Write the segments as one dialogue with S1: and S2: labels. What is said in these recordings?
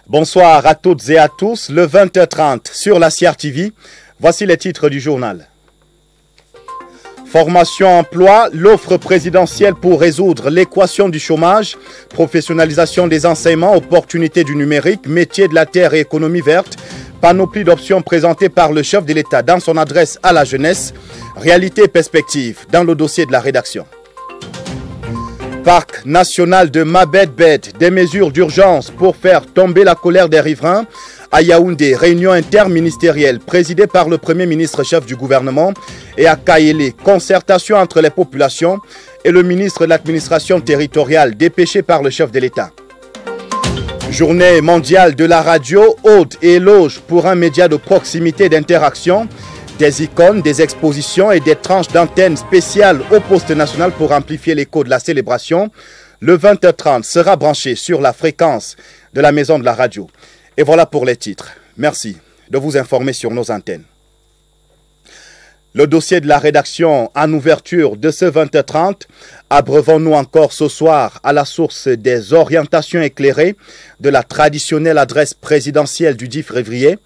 S1: Bonsoir à toutes et à tous, le 20h30 sur la CRTV. Voici les titres du journal. Formation emploi, l'offre présidentielle pour résoudre l'équation du chômage, professionnalisation des enseignements, opportunités du numérique, métiers de la terre et économie verte, panoplie d'options présentées par le chef de l'État dans son adresse à la jeunesse, réalité et perspective dans le dossier de la rédaction. Parc national de Mabed-Bed, des mesures d'urgence pour faire tomber la colère des riverains. À Yaoundé, réunion interministérielle présidée par le Premier ministre chef du gouvernement. Et à Kayélé, concertation entre les populations et le ministre de l'administration territoriale dépêché par le chef de l'État. Journée mondiale de la radio, ode et éloge pour un média de proximité et d'interaction. Des icônes, des expositions et des tranches d'antennes spéciales au poste national pour amplifier l'écho de la célébration. Le 20h30 sera branché sur la fréquence de la maison de la radio. Et voilà pour les titres. Merci de vous informer sur nos antennes. Le dossier de la rédaction en ouverture de ce 20h30. Abreuvons-nous encore ce soir à la source des orientations éclairées de la traditionnelle adresse présidentielle du 10 février.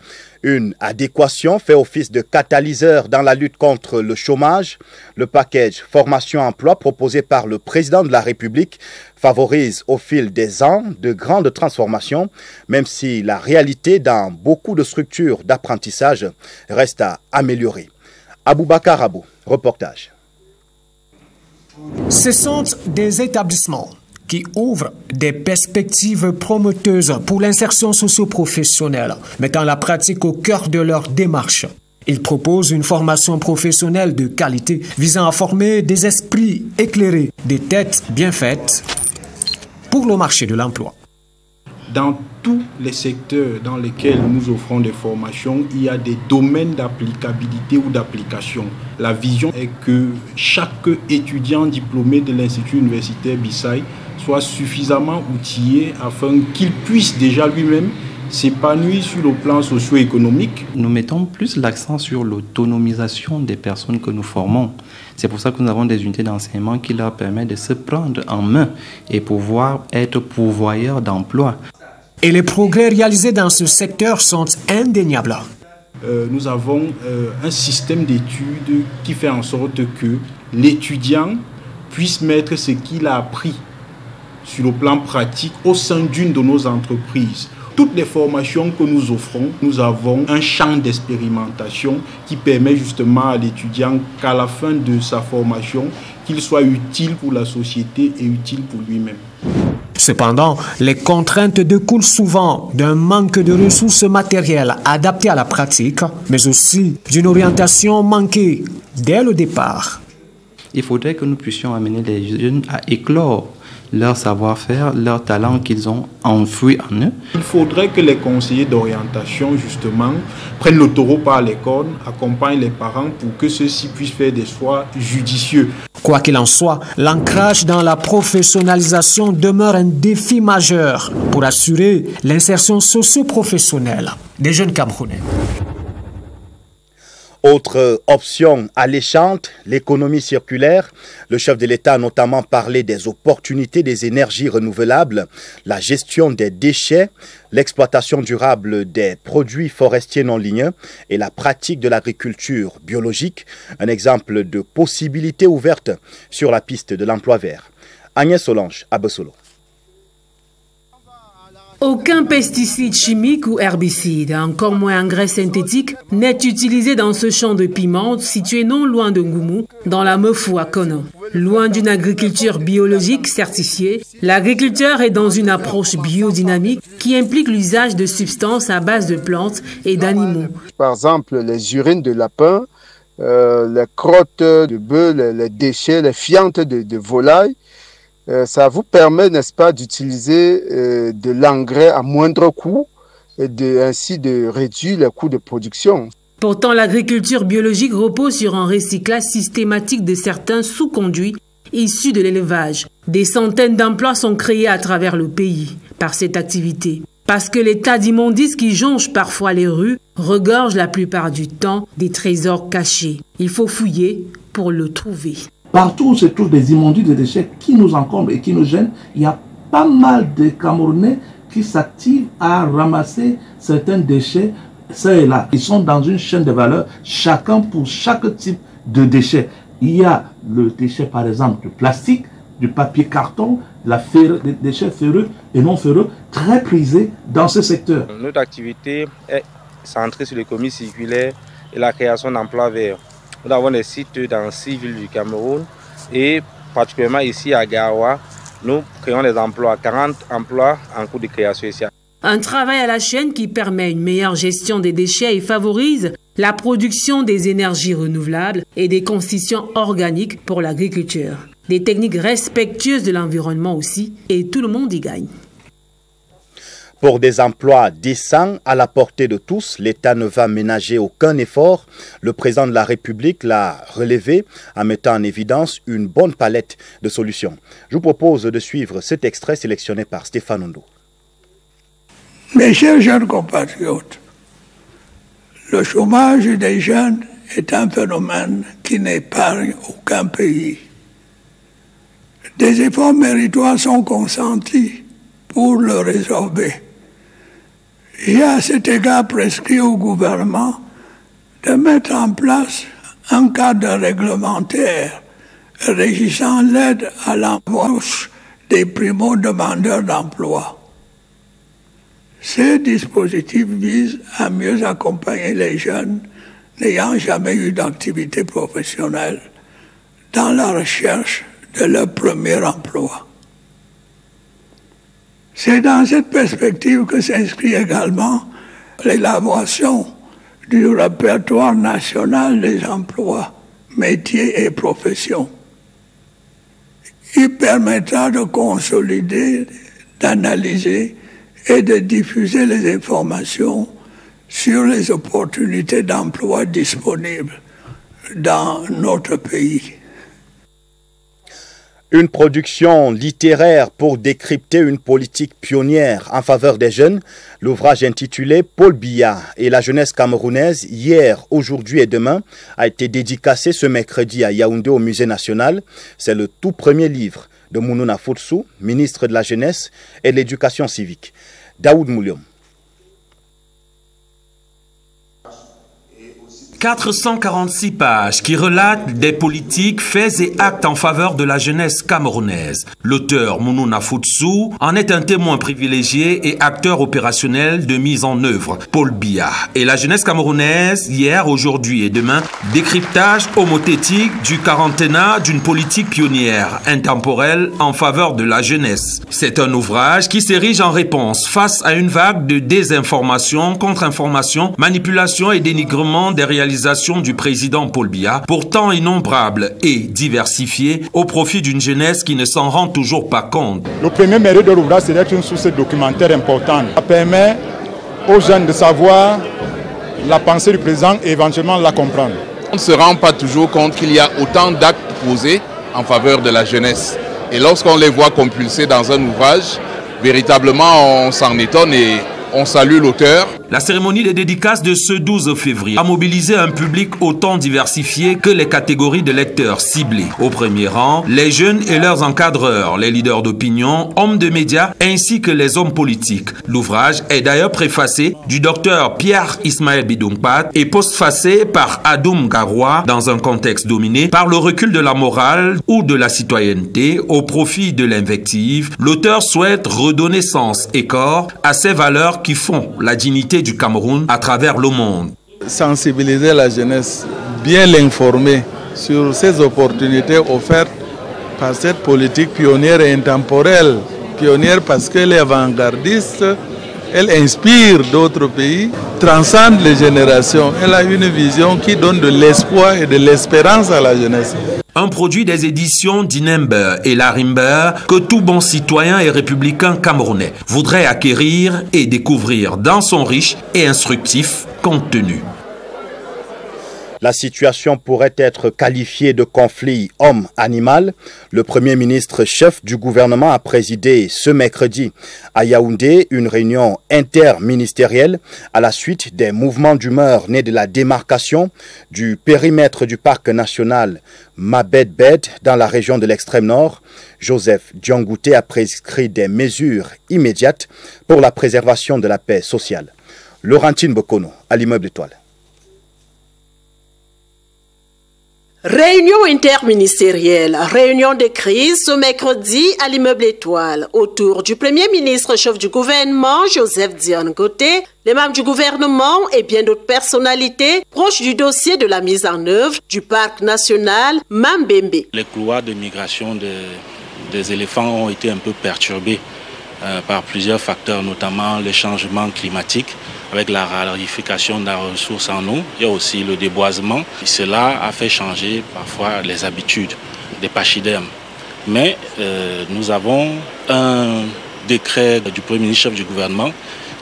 S1: Une adéquation fait office de catalyseur dans la lutte contre le chômage. Le package formation-emploi proposé par le président de la République favorise au fil des ans de grandes transformations, même si la réalité dans beaucoup de structures d'apprentissage reste à améliorer. Aboubakar Abou, reportage.
S2: Ce sont des établissements qui ouvrent des perspectives prometteuses pour l'insertion socio-professionnelle, mettant la pratique au cœur de leur démarche. Ils proposent une formation professionnelle de qualité visant à former des esprits éclairés, des têtes bien faites pour le marché de l'emploi.
S3: Dans tous les secteurs dans lesquels nous offrons des formations, il y a des domaines d'applicabilité ou d'application. La vision est que chaque étudiant diplômé de l'Institut universitaire Bissaï soit suffisamment outillé afin qu'il puisse déjà lui-même s'épanouir sur le plan socio-économique.
S4: Nous mettons plus l'accent sur l'autonomisation des personnes que nous formons. C'est pour ça que nous avons des unités d'enseignement qui leur permettent de se prendre en main et pouvoir être pourvoyeurs d'emploi.
S2: Et les progrès réalisés dans ce secteur sont indéniables.
S3: Nous avons un système d'études qui fait en sorte que l'étudiant puisse mettre ce qu'il a appris sur le plan pratique au sein d'une de nos entreprises. Toutes les formations que nous offrons, nous avons un champ d'expérimentation qui permet justement à l'étudiant qu'à la fin de sa formation, qu'il soit utile pour la société et utile pour lui-même.
S2: Cependant, les contraintes découlent souvent d'un manque de ressources matérielles adaptées à la pratique, mais aussi d'une orientation manquée dès le départ.
S4: Il faudrait que nous puissions amener les jeunes à éclore leur savoir-faire, leur talent qu'ils ont enfoui en eux.
S3: Il faudrait que les conseillers d'orientation, justement, prennent le taureau par les cornes, accompagnent les parents pour que ceux-ci puissent faire des choix judicieux.
S2: Quoi qu'il en soit, l'ancrage dans la professionnalisation demeure un défi majeur pour assurer l'insertion socio-professionnelle des jeunes Camerounais.
S1: Autre option alléchante, l'économie circulaire. Le chef de l'État a notamment parlé des opportunités des énergies renouvelables, la gestion des déchets, l'exploitation durable des produits forestiers non ligneux et la pratique de l'agriculture biologique, un exemple de possibilités ouvertes sur la piste de l'emploi vert. Agnès Solange, à Bessolo.
S5: Aucun pesticide chimique ou herbicide, encore moins engrais synthétique, n'est utilisé dans ce champ de piment situé non loin de Ngoumou, dans la Mefou à Kono. Loin d'une agriculture biologique certifiée, l'agriculteur est dans une approche biodynamique qui implique l'usage de substances à base de plantes et d'animaux.
S6: Par exemple, les urines de lapin, les crottes de bœuf, les déchets, les fientes de volaille. Ça vous permet, n'est-ce pas, d'utiliser de l'engrais à moindre coût et ainsi de réduire les coûts de production.
S5: Pourtant, l'agriculture biologique repose sur un recyclage systématique de certains sous-conduits issus de l'élevage. Des centaines d'emplois sont créés à travers le pays par cette activité. Parce que les tas d'immondices qui jonchent parfois les rues regorgent la plupart du temps des trésors cachés. Il faut fouiller pour le trouver.
S7: Partout où se trouvent des immondices, des déchets qui nous encombrent et qui nous gênent, il y a pas mal de Camerounais qui s'activent à ramasser certains déchets, ça et là. Ils sont dans une chaîne de valeur, chacun pour chaque type de déchet. Il y a le déchet, par exemple, du plastique, du papier carton, des déchets ferreux et non ferreux, très prisés dans ce secteur.
S8: Notre activité est centrée sur l'économie circulaire et la création d'emplois verts. Nous avons des sites dans 6 villes du Cameroun et particulièrement ici à Garoua, nous créons des emplois, 40 emplois en cours de création ici.
S5: Un travail à la chaîne qui permet une meilleure gestion des déchets et favorise la production des énergies renouvelables et des constituants organiques pour l'agriculture. Des techniques respectueuses de l'environnement aussi, et tout le monde y gagne.
S1: Pour des emplois décents à la portée de tous, l'État ne va ménager aucun effort. Le président de la République l'a relevé en mettant en évidence une bonne palette de solutions. Je vous propose de suivre cet extrait sélectionné par Stéphane Ondo.
S9: Mes chers jeunes compatriotes, le chômage des jeunes est un phénomène qui n'épargne aucun pays. Des efforts méritoires sont consentis pour le résorber. J'ai à cet égard prescrit au gouvernement de mettre en place un cadre réglementaire régissant l'aide à l'embauche des primo-demandeurs d'emploi. Ces dispositifs visent à mieux accompagner les jeunes n'ayant jamais eu d'activité professionnelle dans la recherche de leur premier emploi. C'est dans cette perspective que s'inscrit également l'élaboration du répertoire national des emplois, métiers et professions. Il permettra de consolider, d'analyser et de diffuser les informations sur les opportunités d'emploi disponibles dans notre pays.
S1: Une production littéraire pour décrypter une politique pionnière en faveur des jeunes. L'ouvrage intitulé Paul Biya et la jeunesse camerounaise, hier, aujourd'hui et demain, a été dédicacé ce mercredi à Yaoundé au Musée national. C'est le tout premier livre de Mounouna Foutsou, ministre de la Jeunesse et de l'Éducation civique. Daoud Mouliom.
S10: 446 pages qui relatent des politiques, faits et actes en faveur de la jeunesse camerounaise. L'auteur Mounouna Foutsou en est un témoin privilégié et acteur opérationnel de mise en œuvre. Paul Biya et la jeunesse camerounaise, hier, aujourd'hui et demain, décryptage homothétique du quaranténat d'une politique pionnière, intemporelle en faveur de la jeunesse. C'est un ouvrage qui s'érige en réponse face à une vague de désinformation, contre-information, manipulation et dénigrement des réalisations du président Paul Biya, pourtant innombrables et diversifiées, au profit d'une jeunesse qui ne s'en rend toujours pas compte.
S11: Le premier mérite de l'ouvrage, c'est d'être une source documentaire importante. Ça permet aux jeunes de savoir la pensée du président et éventuellement la comprendre.
S12: On ne se rend pas toujours compte qu'il y a autant d'actes posés en faveur de la jeunesse. Et lorsqu'on les voit compulsés dans un ouvrage, véritablement on s'en étonne et on salue l'auteur.
S10: La cérémonie de dédicace de ce 12 février a mobilisé un public autant diversifié que les catégories de lecteurs ciblés. Au premier rang, les jeunes et leurs encadreurs, les leaders d'opinion, hommes de médias ainsi que les hommes politiques. L'ouvrage est d'ailleurs préfacé du docteur Pierre Ismaël Bidongpat et postfacé par Adoum Garoua dans un contexte dominé par le recul de la morale ou de la citoyenneté au profit de l'invective. L'auteur souhaite redonner sens et corps à ces valeurs qui font la dignité du Cameroun à travers le monde.
S13: Sensibiliser la jeunesse, bien l'informer sur ces opportunités offertes par cette politique pionnière et intemporelle. Pionnière parce qu'elle est avant-gardiste, elle inspire d'autres pays, transcende les générations. Elle a une vision qui donne de l'espoir et de l'espérance à la jeunesse.
S10: Un produit des éditions d'Inember et Larimber que tout bon citoyen et républicain camerounais voudrait acquérir et découvrir dans son riche et instructif contenu.
S1: La situation pourrait être qualifiée de conflit homme-animal. Le Premier ministre chef du gouvernement a présidé ce mercredi à Yaoundé une réunion interministérielle à la suite des mouvements d'humeur nés de la démarcation du périmètre du parc national Ma-Bed-Bed dans la région de l'extrême nord. Joseph Diangouté a prescrit des mesures immédiates pour la préservation de la paix sociale. Laurentine Bokono à l'immeuble Étoile.
S14: Réunion interministérielle, réunion de crise ce mercredi à l'immeuble Étoile autour du Premier ministre chef du gouvernement Joseph Diangouté, les membres du gouvernement et bien d'autres personnalités proches du dossier de la mise en œuvre du parc national Mambembe.
S15: Les couloirs de migration des éléphants ont été un peu perturbés par plusieurs facteurs, notamment les changements climatiques, avec la raréfaction de la ressource en eau, il y a aussi le déboisement. Et cela a fait changer parfois les habitudes des pachydermes. Mais nous avons un décret du Premier ministre chef du gouvernement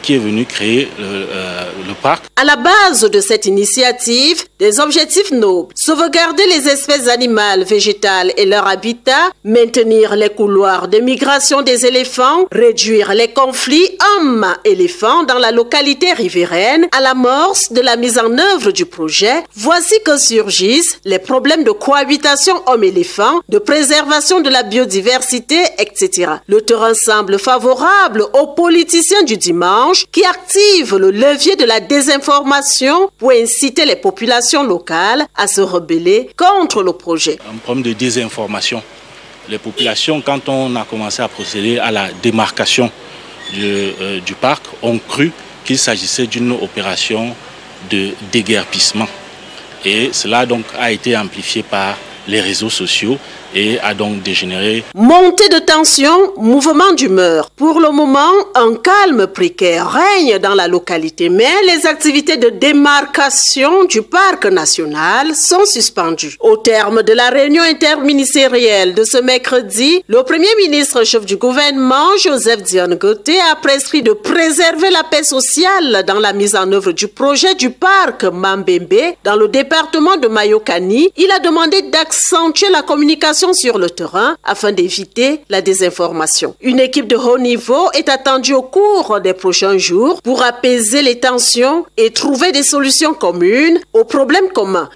S15: qui est venu créer le parc.
S14: À la base de cette initiative, des objectifs nobles: sauvegarder les espèces animales, végétales et leur habitat, maintenir les couloirs de migration des éléphants, réduire les conflits hommes-éléphants dans la localité riveraine. À l'amorce de la mise en œuvre du projet, voici que surgissent les problèmes de cohabitation homme-éléphant, de préservation de la biodiversité, etc. Le terrain semble favorable aux politiciens du dimanche qui active le levier de la désinformation pour inciter les populations locales à se rebeller contre le projet.
S15: Un problème de désinformation. Les populations, quand on a commencé à procéder à la démarcation du parc, ont cru qu'il s'agissait d'une opération de déguerpissement. Et cela donc a été amplifié par les réseaux sociaux et a donc dégénéré.
S14: Montée de tension, mouvement d'humeur. Pour le moment, un calme précaire règne dans la localité, mais les activités de démarcation du parc national sont suspendues. Au terme de la réunion interministérielle de ce mercredi, le Premier ministre chef du gouvernement, Joseph Diangouté, a prescrit de préserver la paix sociale dans la mise en œuvre du projet du parc Mambembe dans le département de Mayokani. Il a demandé d'accentuer la communication sur le terrain afin d'éviter la désinformation. Une équipe de haut niveau est attendue au cours des prochains jours pour apaiser les tensions et trouver des solutions communes aux problèmes communs.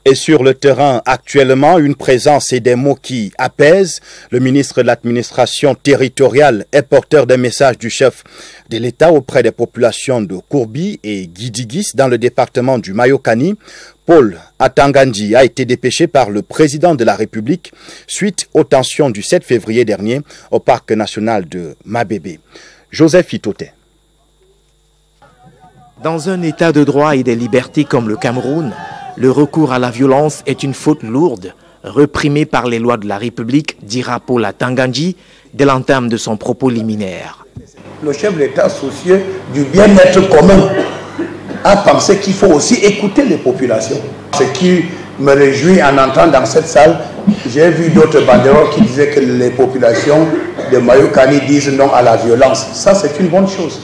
S1: Et sur le terrain, actuellement, une présence et des mots qui apaisent. Le ministre de l'administration territoriale est porteur d'un message du chef de l'État auprès des populations de Kourbi et Guidigis dans le département du Mayokani. Paul Atangandji a été dépêché par le président de la République suite aux tensions du 7 février dernier au parc national de Mabébé. Joseph Itote.
S16: Dans un état de droit et des libertés comme le Cameroun, le recours à la violence est une faute lourde, réprimée par les lois de la République, dira Paul Atangandji dès l'entame de son propos liminaire.
S17: Le chef de l'État soucieux du bien-être commun a pensé qu'il faut aussi écouter les populations. Ce qui me réjouit en entrant dans cette salle, j'ai vu d'autres banderoles qui disaient que les populations de Mayokani disent non à la violence. Ça, c'est une bonne chose.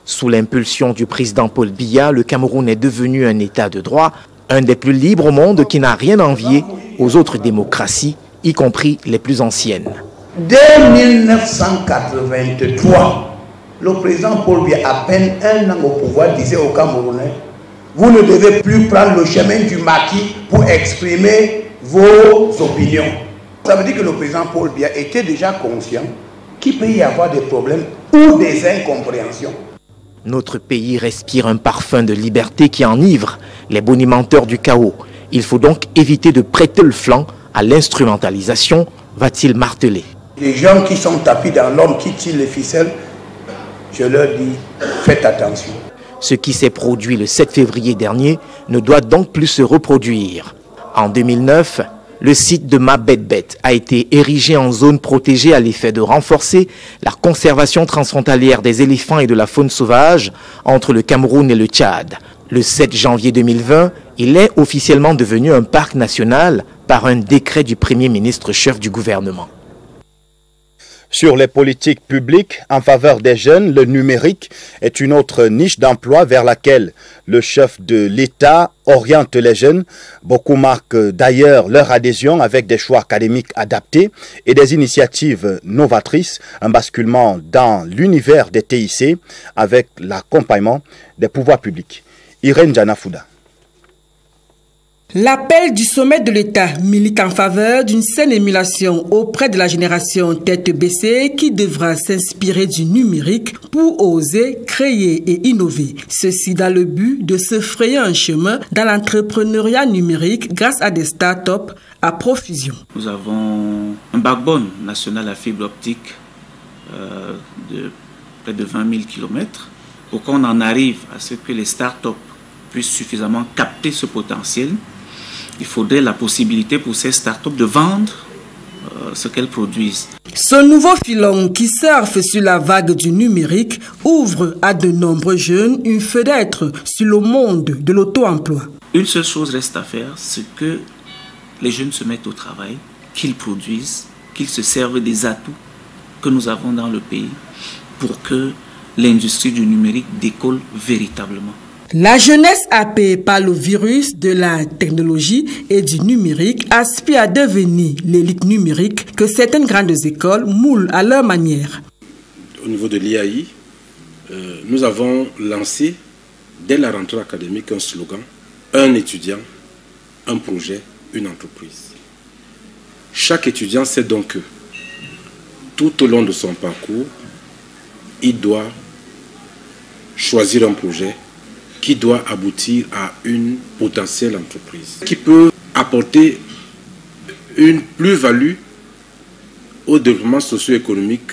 S16: Sous l'impulsion du président Paul Biya, le Cameroun est devenu un état de droit, un des plus libres au monde qui n'a rien envié aux autres démocraties, y compris les plus anciennes.
S17: Dès 1983, le président Paul Biya, à peine un an au pouvoir, disait aux Camerounais: vous ne devez plus prendre le chemin du maquis pour exprimer vos opinions. Ça veut dire que le président Paul Biya était déjà conscient qu'il peut y avoir des problèmes ou des incompréhensions.
S16: Notre pays respire un parfum de liberté qui enivre les bonimenteurs du chaos. Il faut donc éviter de prêter le flanc à l'instrumentalisation, va-t-il marteler.
S17: Les gens qui sont tapis dans l'homme, qui tirent les ficelles, je leur dis, faites attention.
S16: Ce qui s'est produit le 7 février dernier ne doit donc plus se reproduire. En 2009, le site de Ma-Bed-Bed a été érigé en zone protégée à l'effet de renforcer la conservation transfrontalière des éléphants et de la faune sauvage entre le Cameroun et le Tchad. Le 7 janvier 2020, il est officiellement devenu un parc national par un décret du Premier ministre chef du gouvernement.
S1: Sur les politiques publiques en faveur des jeunes, le numérique est une autre niche d'emploi vers laquelle le chef de l'État oriente les jeunes. Beaucoup marquent d'ailleurs leur adhésion avec des choix académiques adaptés et des initiatives novatrices, un basculement dans l'univers des TIC avec l'accompagnement des pouvoirs publics. Irène Janafouda.
S18: L'appel du sommet de l'État milite en faveur d'une saine émulation auprès de la génération tête baissée qui devra s'inspirer du numérique pour oser créer et innover. Ceci dans le but de se frayer un chemin dans l'entrepreneuriat numérique grâce à des start-up à profusion.
S19: Nous avons un backbone national à fibre optique de près de 20 000 km. Pour qu'on en arrive à ce que les start-up puissent suffisamment capter ce potentiel, il faudrait la possibilité pour ces startups de vendre ce qu'elles produisent.
S18: Ce nouveau filon qui surfe sur la vague du numérique ouvre à de nombreux jeunes une fenêtre sur le monde de l'auto-emploi.
S19: Une seule chose reste à faire, c'est que les jeunes se mettent au travail, qu'ils produisent, qu'ils se servent des atouts que nous avons dans le pays pour que l'industrie du numérique décolle véritablement.
S18: La jeunesse happée par le virus de la technologie et du numérique aspire à devenir l'élite numérique que certaines grandes écoles moulent à leur manière.
S20: Au niveau de l'IAI, nous avons lancé dès la rentrée académique un slogan, un étudiant, un projet, une entreprise. Chaque étudiant sait donc que tout au long de son parcours, il doit choisir un projet qui doit aboutir à une potentielle entreprise, qui peut apporter une plus-value au développement socio-économique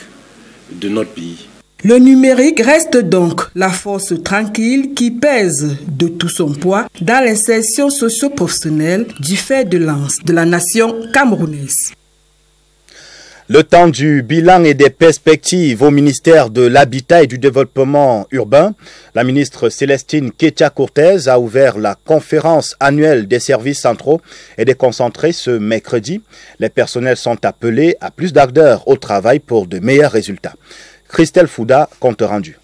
S20: de notre pays.
S18: Le numérique reste donc la force tranquille qui pèse de tout son poids dans l'insertion socio-professionnelle du fer de lance de la nation camerounaise.
S1: Le temps du bilan et des perspectives au ministère de l'Habitat et du Développement urbain, la ministre Célestine Kétia-Cortez a ouvert la conférence annuelle des services centraux et déconcentrés ce mercredi. Les personnels sont appelés à plus d'ardeur au travail pour de meilleurs résultats. Christelle Fouda, compte rendu.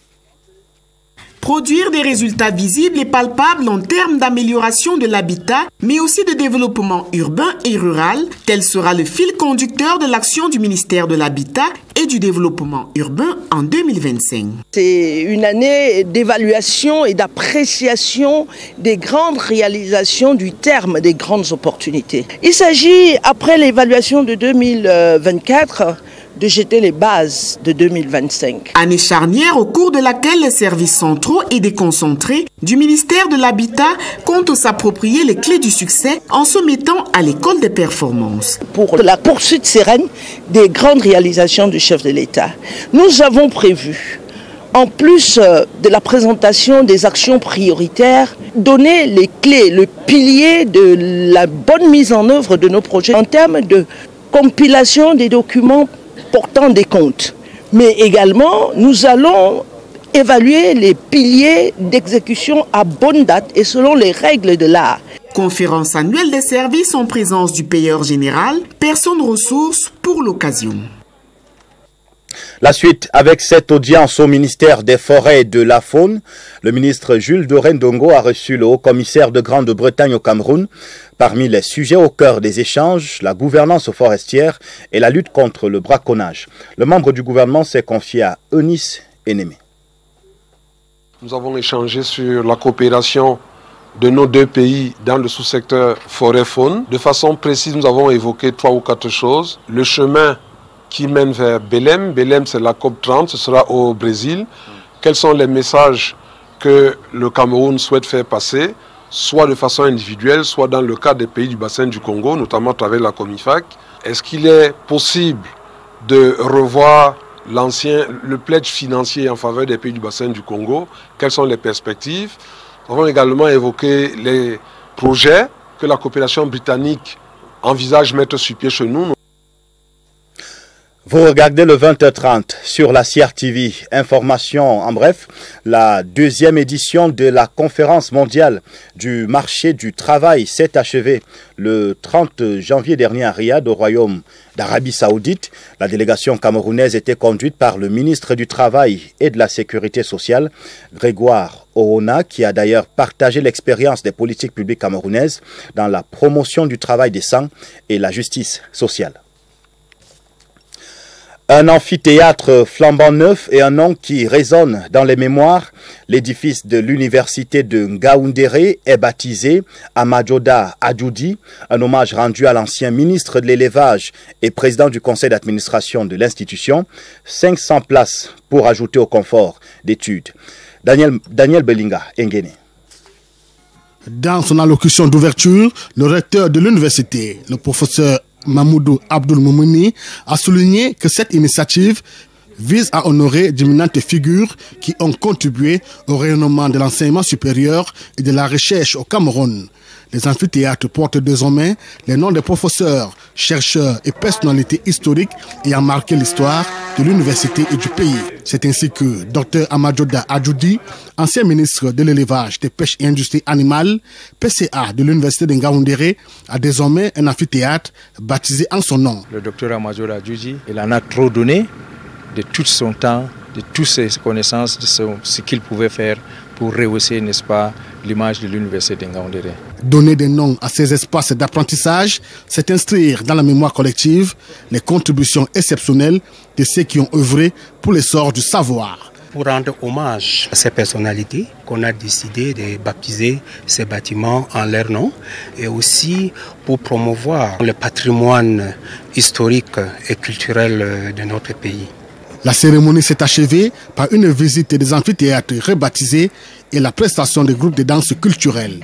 S21: Produire des résultats visibles et palpables en termes d'amélioration de l'habitat, mais aussi de développement urbain et rural, tel sera le fil conducteur de l'action du ministère de l'Habitat et du Développement urbain en 2025.
S22: C'est une année d'évaluation et d'appréciation des grandes réalisations du terme des grandes opportunités. Il s'agit, après l'évaluation de 2024, de jeter les bases de 2025.
S21: Année charnière au cours de laquelle les services centraux et déconcentrés du ministère de l'Habitat comptent s'approprier les clés du succès en se mettant à l'école des performances.
S22: Pour la poursuite sereine des grandes réalisations du chef de l'État, nous avons prévu, en plus de la présentation des actions prioritaires, donner les clés, le pilier de la bonne mise en œuvre de nos projets en termes de compilation des documents portant des comptes. Mais également, nous allons évaluer les piliers d'exécution à bonne date et selon les règles de l'art.
S21: Conférence annuelle des services en présence du payeur général, personnes ressources pour l'occasion.
S1: La suite avec cette audience au ministère des Forêts et de la Faune. Le ministre Jules Dorendongo a reçu le haut-commissaire de Grande-Bretagne au Cameroun. Parmi les sujets au cœur des échanges, la gouvernance forestière et la lutte contre le braconnage. Le membre du gouvernement s'est confié à Eunice Enémé.
S23: Nous avons échangé sur la coopération de nos deux pays dans le sous-secteur forêt-faune. De façon précise, nous avons évoqué 3 ou 4 choses. Le chemin qui mène vers Belém. Belém, c'est la COP30, ce sera au Brésil. Quels sont les messages que le Cameroun souhaite faire passer, soit de façon individuelle, soit dans le cadre des pays du bassin du Congo, notamment à travers la COMIFAC. Est-ce qu'il est possible de revoir le pledge financier en faveur des pays du bassin du Congo? Quelles sont les perspectives? Nous avons également évoqué les projets que la coopération britannique envisage mettre sur pied chez nous.
S1: Vous regardez le 20h30 sur la CRTV. Information en bref, la deuxième édition de la conférence mondiale du marché du travail s'est achevée le 30 janvier dernier à Riyad, au Royaume d'Arabie Saoudite. La délégation camerounaise était conduite par le ministre du Travail et de la Sécurité sociale, Grégoire Orona, qui a d'ailleurs partagé l'expérience des politiques publiques camerounaises dans la promotion du travail décent et la justice sociale. Un amphithéâtre flambant neuf et un nom qui résonne dans les mémoires. L'édifice de l'université de Ngaoundéré est baptisé Amadjoda Adjoudi, un hommage rendu à l'ancien ministre de l'élevage et président du conseil d'administration de l'institution. 500 places pour ajouter au confort d'études. Daniel Belinga, Engene.
S2: Dans son allocution d'ouverture, le recteur de l'université, le professeur Mamoudou Abdoul Moumouni, a souligné que cette initiative vise à honorer d'imminentes figures qui ont contribué au rayonnement de l'enseignement supérieur et de la recherche au Cameroun. Les amphithéâtres portent désormais les noms des professeurs, chercheurs et personnalités historiques ayant marqué l'histoire de l'université et du pays. C'est ainsi que Dr Amadjoda Adjoudi, ancien ministre de l'élevage, des pêches et industries animales, PCA de l'université de Ngaoundéré, a désormais un amphithéâtre baptisé en son nom.
S3: Le Dr Amadjoda Adjoudi, il en a trop donné de tout son temps, de toutes ses connaissances, de ce qu'il pouvait faire pour rehausser, n'est-ce pas, l'image de l'université de Ngaoundéré.
S2: Donner des noms à ces espaces d'apprentissage, c'est inscrire dans la mémoire collective les contributions exceptionnelles de ceux qui ont œuvré pour l'essor du savoir.
S4: Pour rendre hommage à ces personnalités, qu'on a décidé de baptiser ces bâtiments en leur nom, et aussi pour promouvoir le patrimoine historique et culturel de notre pays.
S2: La cérémonie s'est achevée par une visite des amphithéâtres rebaptisés et la prestation des groupes de danse culturelle.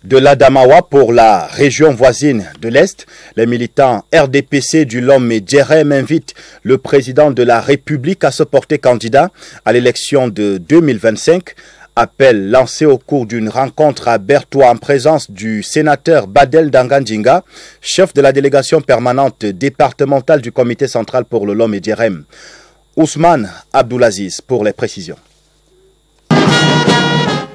S1: De l'Adamawa pour la région voisine de l'Est, les militants RDPC du Lomé Djerem invitent le président de la République à se porter candidat à l'élection de 2025. Appel lancé au cours d'une rencontre à Bertoua en présence du sénateur Badel Dangandjinga, chef de la délégation permanente départementale du comité central pour le Lomé Djerem. Ousmane Abdoulaziz pour les précisions.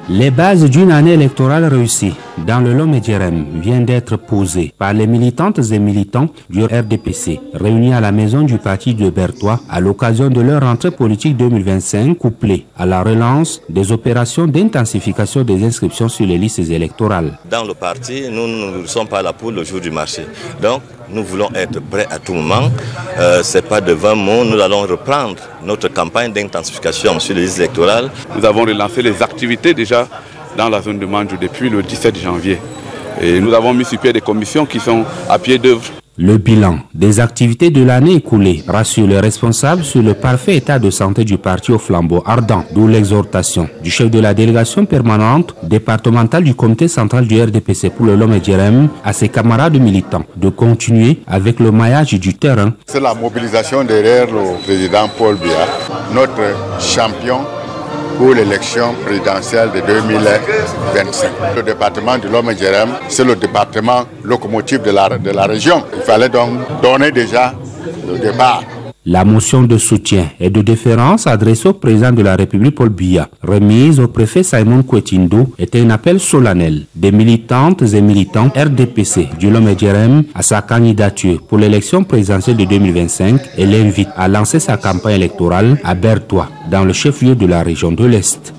S24: Les bases d'une année électorale réussie dans le Lomé Djerem viennent d'être posées par les militantes et militants du RDPC réunis à la maison du parti de Bertoua à l'occasion de leur rentrée politique 2025 couplée à la relance des opérations d'intensification des inscriptions sur les listes électorales.
S25: Dans le parti, nous ne sommes pas là pour le jour du marché. Donc, nous voulons être prêts à tout moment. Ce n'est pas de 20 mots. Nous allons reprendre notre campagne d'intensification sur les listes électorales.
S26: Nous avons relancé les activités déjà dans la zone de Mandjou depuis le 17 janvier. Et nous avons mis sur pied des commissions qui sont à pied d'œuvre.
S24: Le bilan des activités de l'année écoulée rassure les responsables sur le parfait état de santé du parti au flambeau ardent, d'où l'exhortation du chef de la délégation permanente départementale du comité central du RDPC pour le Lomé Djerem à ses camarades militants de continuer avec le maillage du terrain.
S27: C'est la mobilisation derrière le président Paul Biya, notre champion pour l'élection présidentielle de 2025. Le département de Lomé Djerem, c'est le département locomotive de la région. Il fallait donc donner déjà le départ.
S24: La motion de soutien et de déférence adressée au président de la République Paul Biya, remise au préfet Simon Kwetindu, était un appel solennel des militantes et militants RDPC du Lomé Djerem à sa candidature pour l'élection présidentielle de 2025 et l'invite à lancer sa campagne électorale à Bertoua, dans le chef-lieu de la région de l'Est.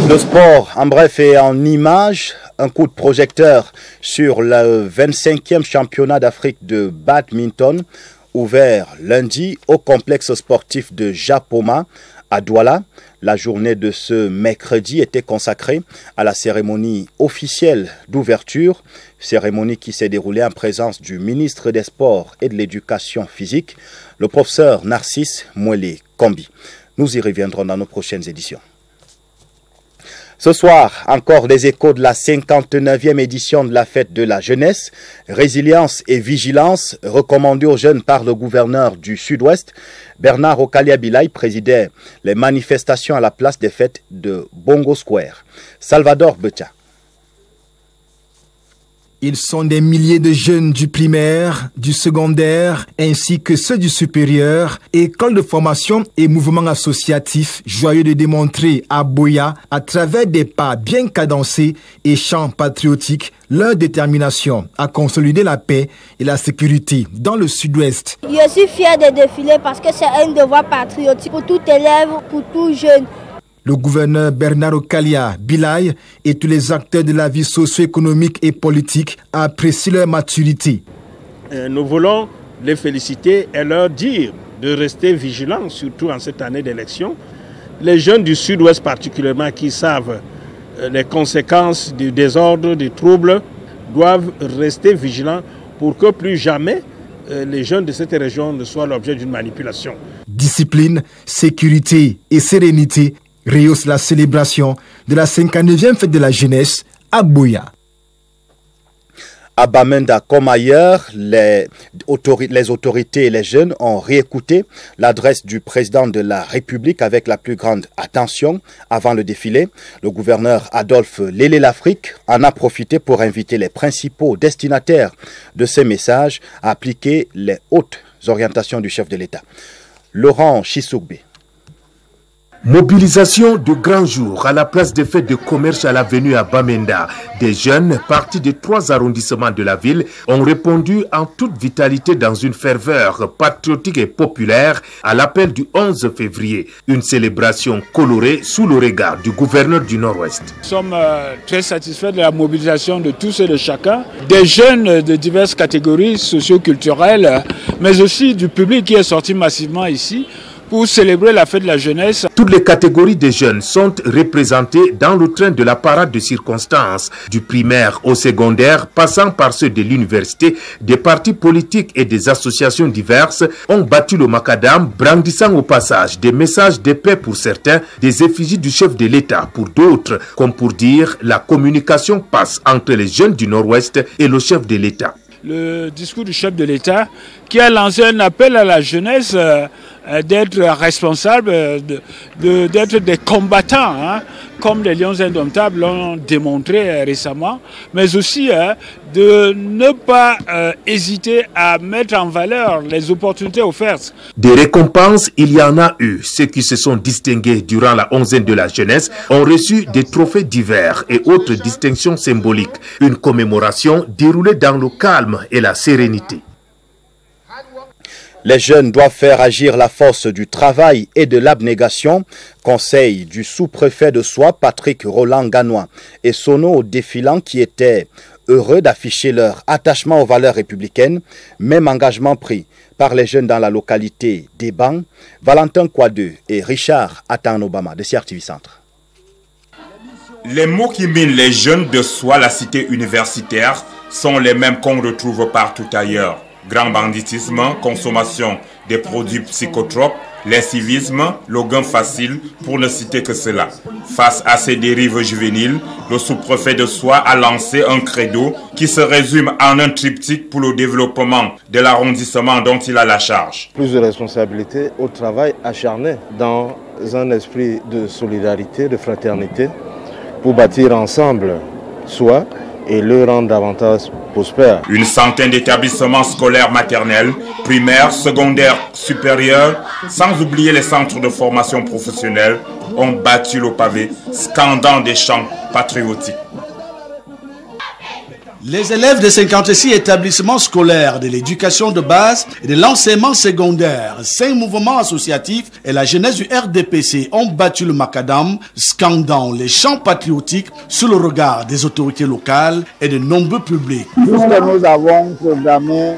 S1: Le sport, en bref et en images, un coup de projecteur sur le 25e championnat d'Afrique de badminton, ouvert lundi au complexe sportif de Japoma à Douala. La journée de ce mercredi était consacrée à la cérémonie officielle d'ouverture, cérémonie qui s'est déroulée en présence du ministre des Sports et de l'Éducation physique, le professeur Narcisse Mouélé Kombi. Nous y reviendrons dans nos prochaines éditions. Ce soir, encore des échos de la 59e édition de la fête de la jeunesse. Résilience et vigilance recommandées aux jeunes par le gouverneur du Sud-Ouest. Bernard Okalia-Bilay présidait les manifestations à la place des fêtes de Bongo Square. Salvador Betia.
S5: Ils sont des milliers de jeunes du primaire, du secondaire, ainsi que ceux du supérieur, écoles de formation et mouvements associatifs joyeux de démontrer à Boya, à travers des pas bien cadencés et chants patriotiques, leur détermination à consolider la paix et la sécurité dans le sud-ouest.
S6: Je suis fier de défiler parce que c'est un devoir patriotique pour tout élève, pour tout jeune.
S5: Le gouverneur Bernard Okalia Bilay et tous les acteurs de la vie socio-économique et politique apprécient leur maturité.
S7: Nous voulons les féliciter et leur dire de rester vigilants, surtout en cette année d'élection. Les jeunes du sud-ouest particulièrement qui savent les conséquences du désordre, du trouble, doivent rester vigilants pour que plus jamais les jeunes de cette région ne soient l'objet d'une manipulation.
S5: Discipline, sécurité et sérénité rehaussent la célébration de la 59e fête de la jeunesse à Boya.
S1: À Bamenda comme ailleurs, les autorités et les jeunes ont réécouté l'adresse du président de la République avec la plus grande attention avant le défilé. Le gouverneur Adolphe Lélé-L'Afrique en a profité pour inviter les principaux destinataires de ces messages à appliquer les hautes orientations du chef de l'État. Laurent Chisougbe.
S8: Mobilisation de grand jour à la place des fêtes de commerce à l'avenue à Bamenda. Des jeunes partis des 3 arrondissements de la ville ont répondu en toute vitalité dans une ferveur patriotique et populaire à l'appel du 11 février. Une célébration colorée sous le regard du gouverneur du Nord-Ouest.
S9: Nous sommes très satisfaits de la mobilisation de tous et de chacun, des jeunes de diverses catégories socio-culturelles, mais aussi du public qui est sorti massivement ici pour célébrer la fête de la jeunesse.
S8: Toutes les catégories des jeunes sont représentées dans le train de la parade de circonstances, du primaire au secondaire, passant par ceux de l'université, des partis politiques et des associations diverses, ont battu le macadam, brandissant au passage des messages de paix pour certains, des effigies du chef de l'État pour d'autres, comme pour dire la communication passe entre les jeunes du Nord-Ouest et le chef de l'État.
S9: Le discours du chef de l'État qui a lancé un appel à la jeunesse d'être responsable, d'être des combattants, comme les lions indomptables l'ont démontré récemment, mais aussi de ne pas hésiter à mettre en valeur les opportunités offertes.
S8: Des récompenses, il y en a eu. Ceux qui se sont distingués durant la 11e de la jeunesse ont reçu des trophées divers et autres distinctions symboliques. Une commémoration déroulée dans le calme et la sérénité.
S1: Les jeunes doivent faire agir la force du travail et de l'abnégation. Conseil du sous-préfet de Soie, Patrick Roland Ganois, et Sono aux défilants qui étaient heureux d'afficher leur attachement aux valeurs républicaines. Même engagement pris par les jeunes dans la localité d'Eban, Valentin Kouadeux et Richard Atan-Obama de CRTV Centre.
S11: Les mots qui minent les jeunes de Soie, la cité universitaire, sont les mêmes qu'on retrouve partout ailleurs. Grand banditisme, consommation des produits psychotropes, l'incivisme, le gain facile, pour ne citer que cela. Face à ces dérives juvéniles, le sous-préfet de Soie a lancé un credo qui se résume en un triptyque pour le développement de l'arrondissement dont il a la charge.
S12: Plus de responsabilité au travail acharné dans un esprit de solidarité, de fraternité, pour bâtir ensemble Soie et le rendre davantage prospère.
S11: Une centaine d'établissements scolaires maternels, primaires, secondaires, supérieurs, sans oublier les centres de formation professionnelle, ont battu le pavé, scandant des chants patriotiques.
S28: Les élèves de 56 établissements scolaires de l'éducation de base et de l'enseignement secondaire, 5 mouvements associatifs et la jeunesse du RDPC ont battu le macadam, scandant les chants patriotiques sous le regard des autorités locales et de nombreux publics.
S29: Tout ce que nous avons programmé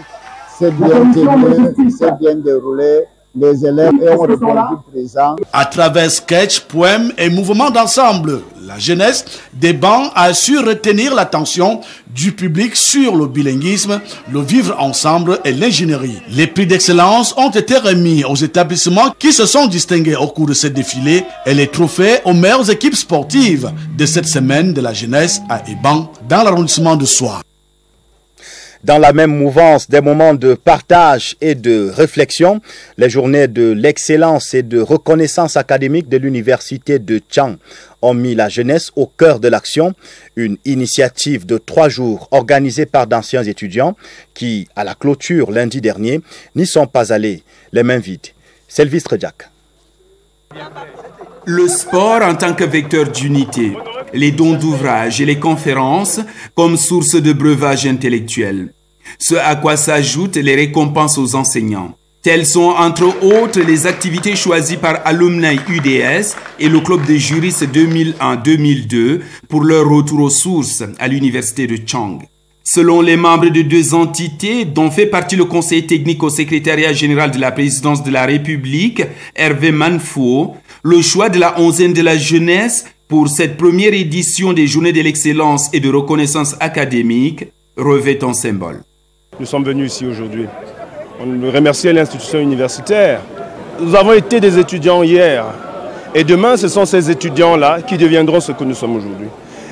S29: s'est bien tenu, s'est bien déroulé. Les élèves ont répondu présents.
S28: À travers sketchs, poèmes et mouvements d'ensemble, la jeunesse des bancs a su retenir l'attention du public sur le bilinguisme, le vivre ensemble et l'ingénierie. Les prix d'excellence ont été remis aux établissements qui se sont distingués au cours de ce défilé et les trophées aux meilleures équipes sportives de cette semaine de la jeunesse à Eban dans l'arrondissement de Soie.
S1: Dans la même mouvance, des moments de partage et de réflexion, les journées de l'excellence et de reconnaissance académique de l'université de Tchang ont mis la jeunesse au cœur de l'action, une initiative de 3 jours organisée par d'anciens étudiants qui, à la clôture lundi dernier, n'y sont pas allés les mains vides. Selvistre Jack.
S10: Le sport en tant que vecteur d'unité, les dons d'ouvrages et les conférences comme source de breuvage intellectuel. Ce à quoi s'ajoutent les récompenses aux enseignants. Telles sont entre autres les activités choisies par Alumni UDS et le club des juristes 2001-2002 pour leur retour aux sources à l'université de Tchang. Selon les membres de 2 entités dont fait partie le conseil technique au secrétariat général de la présidence de la République, Hervé Manfo, le choix de la onzaine de la jeunesse pour cette première édition des Journées de l'excellence et de reconnaissance académique revêt un symbole.
S13: Nous sommes venus ici aujourd'hui. On remercie l'institution universitaire. Nous avons été des étudiants hier. Et demain, ce sont ces étudiants-là qui deviendront ce que nous sommes aujourd'hui.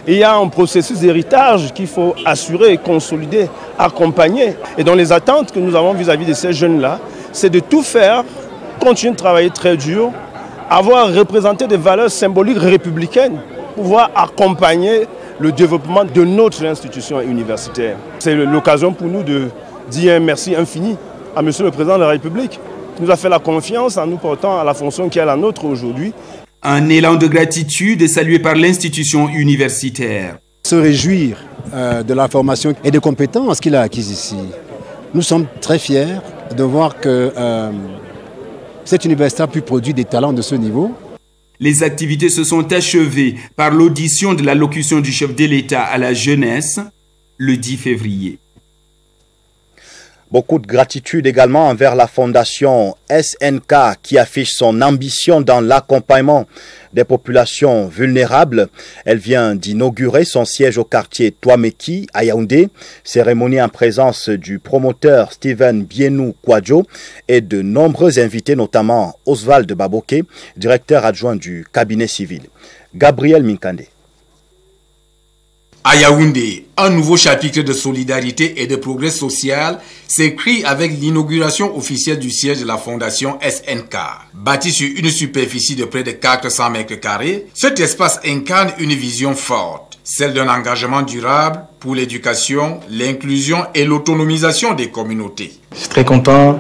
S13: Et il y a un processus d'héritage qu'il faut assurer, consolider, accompagner. Et dans les attentes que nous avons vis-à-vis de ces jeunes-là, c'est de tout faire, continuer de travailler très dur, avoir représenté des valeurs symboliques républicaines, pouvoir accompagner le développement de notre institution universitaire. C'est l'occasion pour nous de dire un merci infini à Monsieur le Président de la République, qui nous a fait la confiance en nous portant à la fonction qui est la nôtre aujourd'hui.
S10: Un élan de gratitude est salué par l'institution universitaire.
S14: Se réjouir de la formation et des compétences qu'il a acquises ici. Nous sommes très fiers de voir que cette université a pu produire des talents de ce niveau.
S10: Les activités se sont achevées par l'audition de l'allocution du chef de l'État à la jeunesse le 10 février.
S1: Beaucoup de gratitude également envers la fondation SNK qui affiche son ambition dans l'accompagnement des populations vulnérables. Elle vient d'inaugurer son siège au quartier Touameki à Yaoundé. Cérémonie en présence du promoteur Steven Bienou Kwadjo et de nombreux invités, notamment Oswald Baboké, directeur adjoint du cabinet civil. Gabriel Minkande.
S15: À Yaoundé, un nouveau chapitre de solidarité et de progrès social s'écrit avec l'inauguration officielle du siège de la fondation SNK. Bâti sur une superficie de près de 400 mètres carrés, cet espace incarne une vision forte, celle d'un engagement durable pour l'éducation, l'inclusion et l'autonomisation des communautés.
S16: Je suis très content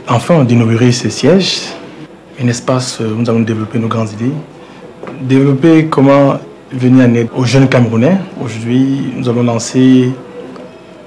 S16: enfin d'inaugurer ce siège, un espace où nous allons développer nos grandes idées, développer comment venir en aide aux jeunes Camerounais. Aujourd'hui, nous allons lancer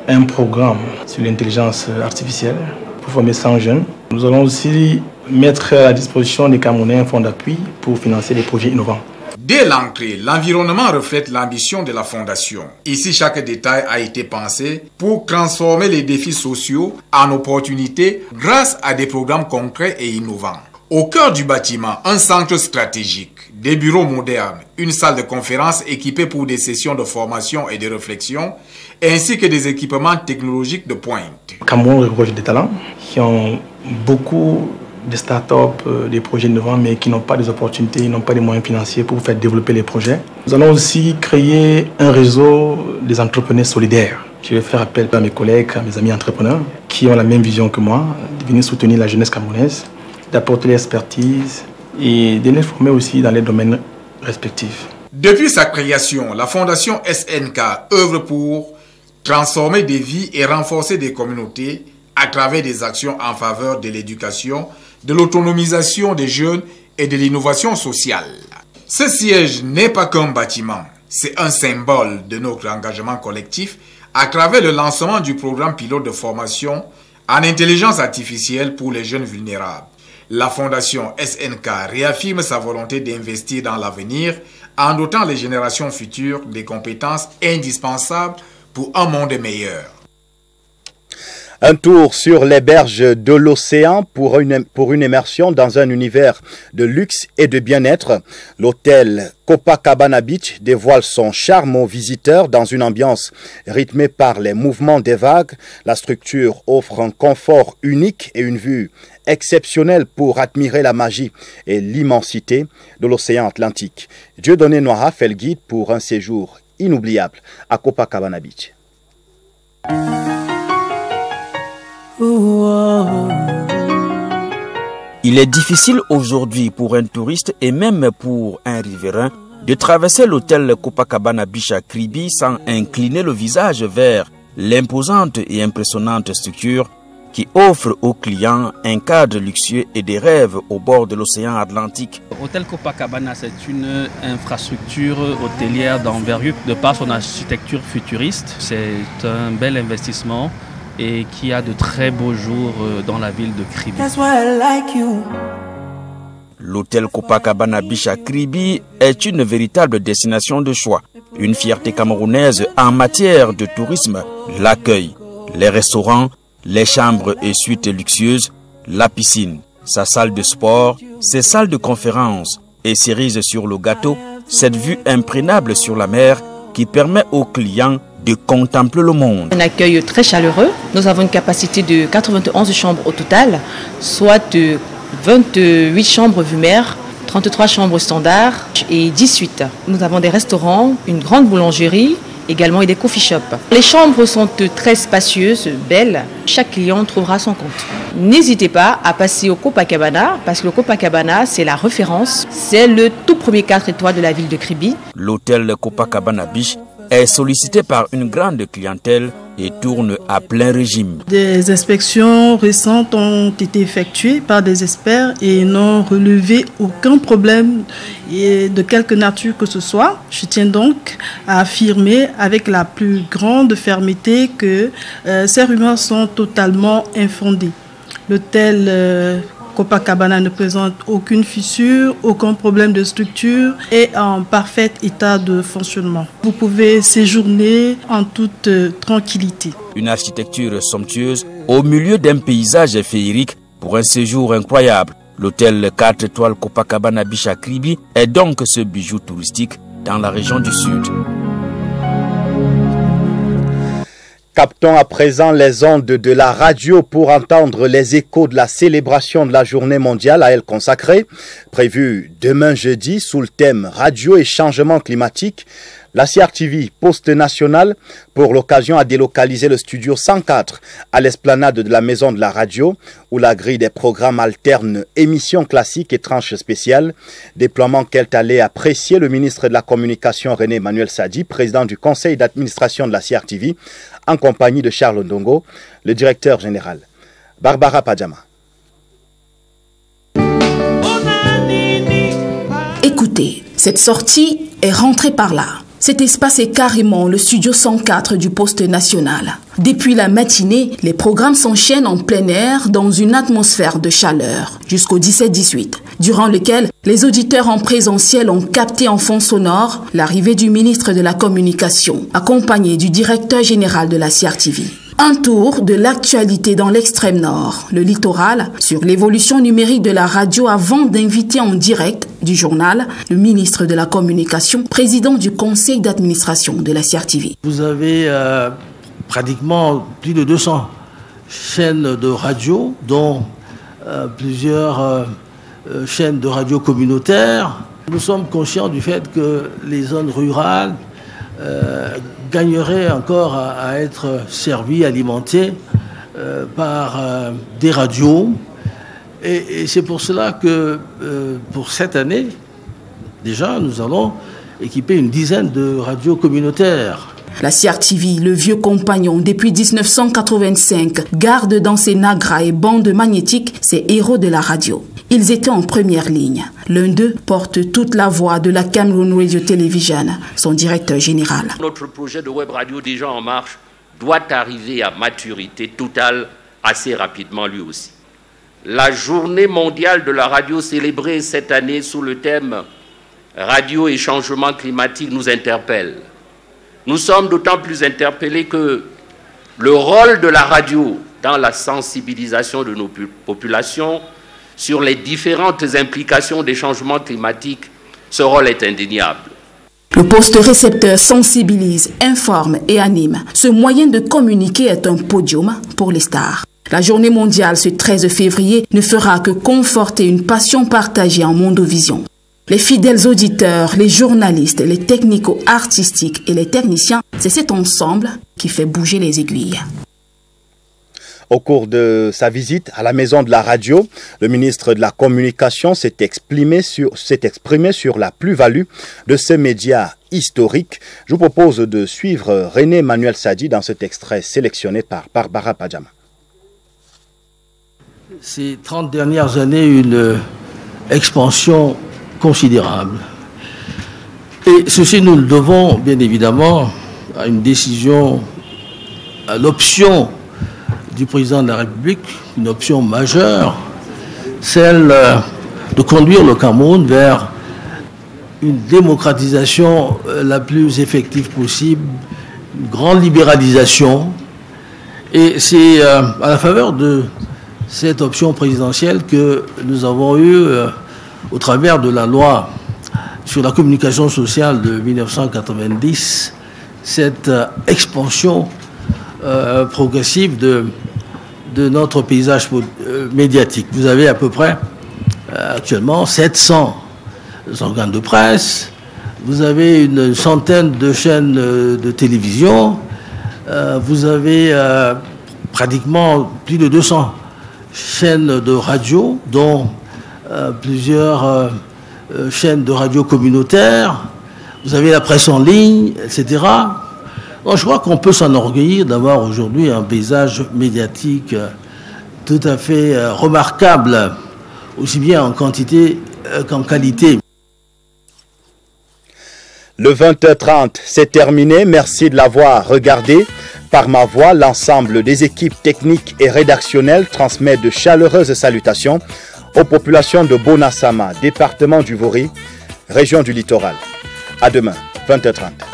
S16: un programme sur l'intelligence artificielle pour former 100 jeunes. Nous allons aussi mettre à la disposition des Camerounais un fonds d'appui pour financer des projets innovants.
S15: Dès l'entrée, l'environnement reflète l'ambition de la fondation. Ici, chaque détail a été pensé pour transformer les défis sociaux en opportunités grâce à des programmes concrets et innovants. Au cœur du bâtiment, un centre stratégique, des bureaux modernes, une salle de conférence équipée pour des sessions de formation et de réflexion, ainsi que des équipements technologiques de pointe.
S16: Cameroun regorge des talents qui ont beaucoup de start-up, des projets innovants, mais qui n'ont pas des opportunités, n'ont pas les moyens financiers pour faire développer les projets. Nous allons aussi créer un réseau des entrepreneurs solidaires. Je vais faire appel à mes collègues, à mes amis entrepreneurs qui ont la même vision que moi, de venir soutenir la jeunesse camerounaise, d'apporter l'expertise et de les former aussi dans les domaines respectifs.
S15: Depuis sa création, la fondation SNK œuvre pour transformer des vies et renforcer des communautés à travers des actions en faveur de l'éducation, de l'autonomisation des jeunes et de l'innovation sociale. Ce siège n'est pas qu'un bâtiment, c'est un symbole de notre engagement collectif à travers le lancement du programme pilote de formation en intelligence artificielle pour les jeunes vulnérables. La fondation SNK réaffirme sa volonté d'investir dans l'avenir en dotant les générations futures des compétences indispensables pour un monde meilleur.
S1: Un tour sur les berges de l'océan pour une immersion dans un univers de luxe et de bien-être. L'hôtel Copacabana Beach dévoile son charme aux visiteurs dans une ambiance rythmée par les mouvements des vagues. La structure offre un confort unique et une vue exceptionnelle pour admirer la magie et l'immensité de l'océan Atlantique. Dieudonné Noira fait le guide pour un séjour inoubliable à Copacabana Beach.
S3: Il est difficile aujourd'hui pour un touriste et même pour un riverain de traverser l'hôtel Copacabana Beach à Kribi sans incliner le visage vers l'imposante et impressionnante structure qui offre aux clients un cadre luxueux et des rêves au bord de l'océan Atlantique.
S4: Hôtel Copacabana, c'est une infrastructure hôtelière d'envergure de par son architecture futuriste. C'est un bel investissement et qui a de très beaux jours dans la ville de Kribi.
S3: L'hôtel Copacabana Beach à Kribi est une véritable destination de choix. Une fierté camerounaise en matière de tourisme, l'accueil, les restaurants, les chambres et suites luxueuses, la piscine, sa salle de sport, ses salles de conférence et cerise sur le gâteau, cette vue imprenable sur la mer qui permet aux clients de contempler le monde.
S17: Un accueil très chaleureux. Nous avons une capacité de 91 chambres au total, soit 28 chambres vue mer, 33 chambres standards et 18. Nous avons des restaurants, une grande boulangerie, également et des coffee shops. Les chambres sont très spacieuses, belles. Chaque client trouvera son compte. N'hésitez pas à passer au Copacabana parce que le Copacabana, c'est la référence. C'est le tout premier 4 étoiles de la ville de Kribi.
S3: L'hôtel Copacabana Beach est sollicité par une grande clientèle et tourne à plein régime.
S18: Des inspections récentes ont été effectuées par des experts et n'ont relevé aucun problème de quelque nature que ce soit. Je tiens donc à affirmer avec la plus grande fermeté que ces rumeurs sont totalement infondées. L'hôtel Copacabana ne présente aucune fissure, aucun problème de structure et en parfait état de fonctionnement. Vous pouvez séjourner en toute tranquillité.
S3: Une architecture somptueuse au milieu d'un paysage féerique pour un séjour incroyable. L'hôtel 4 étoiles Copacabana Beach à Kribi est donc ce bijou touristique dans la région du Sud.
S1: Captons à présent les ondes de la radio pour entendre les échos de la célébration de la journée mondiale à elle consacrée, prévue demain jeudi sous le thème Radio et changement climatique. La CRTV Poste National, pour l'occasion, a délocalisé le studio 104 à l'esplanade de la Maison de la Radio, où la grille des programmes alterne émissions classiques et tranches spéciales. Déploiement qu'est allé apprécier le ministre de la Communication René Emmanuel Sadi, président du conseil d'administration de la CRTV, en compagnie de Charles Ndongo, le directeur général. Barbara Padjama.
S19: Écoutez, cette sortie est rentrée par là. Cet espace est carrément le studio 104 du Poste National. Depuis la matinée, les programmes s'enchaînent en plein air dans une atmosphère de chaleur jusqu'au 17-18, durant lequel les auditeurs en présentiel ont capté en fond sonore l'arrivée du ministre de la Communication, accompagné du directeur général de la CRTV. Un tour de l'actualité dans l'extrême nord, le littoral, sur l'évolution numérique de la radio avant d'inviter en direct du journal le ministre de la Communication, président du conseil d'administration de la CRTV.
S20: Vous avez pratiquement plus de 200 chaînes de radio, dont plusieurs chaînes de radio communautaires. Nous sommes conscients du fait que les zones rurales gagnerait encore à être servi, alimenté par des radios. Et c'est pour cela que pour cette année, déjà, nous allons équiper une dizaine de radios communautaires.
S19: La CRTV, le vieux compagnon depuis 1985, garde dans ses nagras et bandes magnétiques ses héros de la radio. Ils étaient en première ligne. L'un d'eux porte toute la voix de la Cameroun Radio Television, son directeur général.
S21: Notre projet de web radio déjà en marche doit arriver à maturité totale assez rapidement lui aussi. La journée mondiale de la radio célébrée cette année sous le thème Radio et changement climatique nous interpelle. Nous sommes d'autant plus interpellés que le rôle de la radio dans la sensibilisation de nos populations sur les différentes implications des changements climatiques, ce rôle est indéniable.
S19: Le poste récepteur sensibilise, informe et anime. Ce moyen de communiquer est un podium pour les stars. La journée mondiale ce 13 février ne fera que conforter une passion partagée en Mondovision. Les fidèles auditeurs, les journalistes, les technico-artistiques et les techniciens, c'est cet ensemble qui fait bouger les aiguilles.
S1: Au cours de sa visite à la maison de la radio, le ministre de la Communication s'est exprimé sur la plus-value de ces médias historiques. Je vous propose de suivre René Emmanuel Sadi dans cet extrait sélectionné par Barbara Padjama.
S20: Ces 30 dernières années, une expansion considérable. Et ceci, nous le devons bien évidemment à une décision, à l'option du président de la République, une option majeure, celle de conduire le Cameroun vers une démocratisation la plus effective possible, une grande libéralisation. Et c'est à la faveur de cette option présidentielle que nous avons eu, au travers de la loi sur la communication sociale de 1990, cette expansion progressive de notre paysage médiatique. Vous avez à peu près actuellement 700 organes de presse, vous avez une centaine de chaînes de télévision, vous avez pratiquement plus de 200 chaînes de radio, dont plusieurs chaînes de radio communautaires, vous avez la presse en ligne, etc. Donc, je crois qu'on peut s'enorgueillir d'avoir aujourd'hui un paysage médiatique tout à fait remarquable, aussi bien en quantité qu'en qualité.
S1: Le 20h30, c'est terminé. Merci de l'avoir regardé. Par ma voix, l'ensemble des équipes techniques et rédactionnelles transmet de chaleureuses salutations aux populations de Bonasama, département du Vori, région du Littoral. À demain, 20h30.